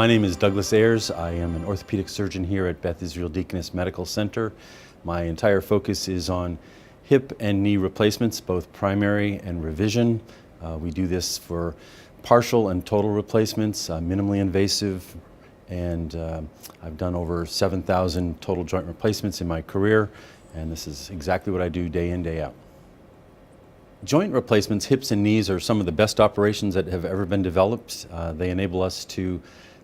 My name is Douglas Ayres. I am an orthopedic surgeon here at Beth Deaconess Medical Center. My entire focus is on hip and knee replacements, both primary and revision. We do this for partial and total replacements, minimally invasive, and I've done over 7,000 total joint replacements in my career, and this is exactly what I do day in, day out. Joint replacements, hips and knees, are some of the best operations that have ever been developed. They enable us to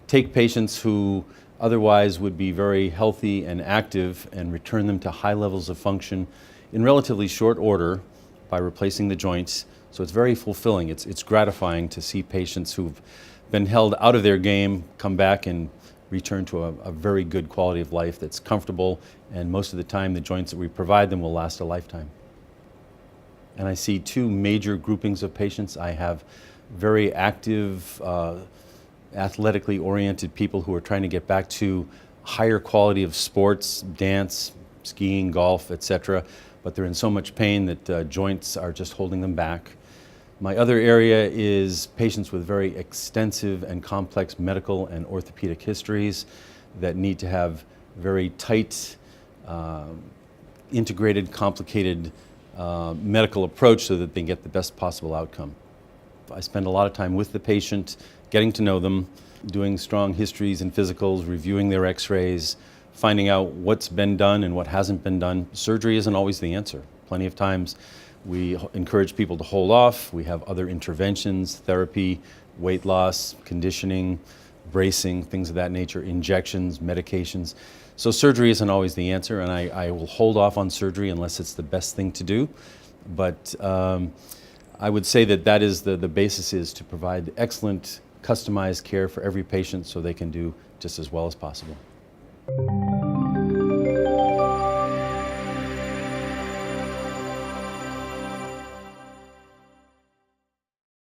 take patients who otherwise would be very healthy and active and return them to high levels of function in relatively short order by replacing the joints. So it's very fulfilling. It's gratifying to see patients who've been held out of their game come back and return to a very good quality of life that's comfortable, and most of the time the joints that we provide them will last a lifetime. And I see two major groupings of patients. I have very active, athletically oriented people who are trying to get back to higher quality of sports, dance, skiing, golf, etc., but they're in so much pain that joints are just holding them back. My other area is patients with very extensive and complex medical and orthopedic histories that need to have very tight, integrated, complicated medical approach so that they get the best possible outcome. I spend a lot of time with the patient, getting to know them, doing strong histories and physicals, reviewing their x-rays, finding out what's been done and what hasn't been done. Surgery isn't always the answer. Plenty of times we encourage people to hold off. We have other interventions, therapy, weight loss, conditioning, bracing, things of that nature, injections, medications. So surgery isn't always the answer, and I will hold off on surgery unless it's the best thing to do. But I would say that is the basis, is to provide excellent customized care for every patient so they can do just as well as possible.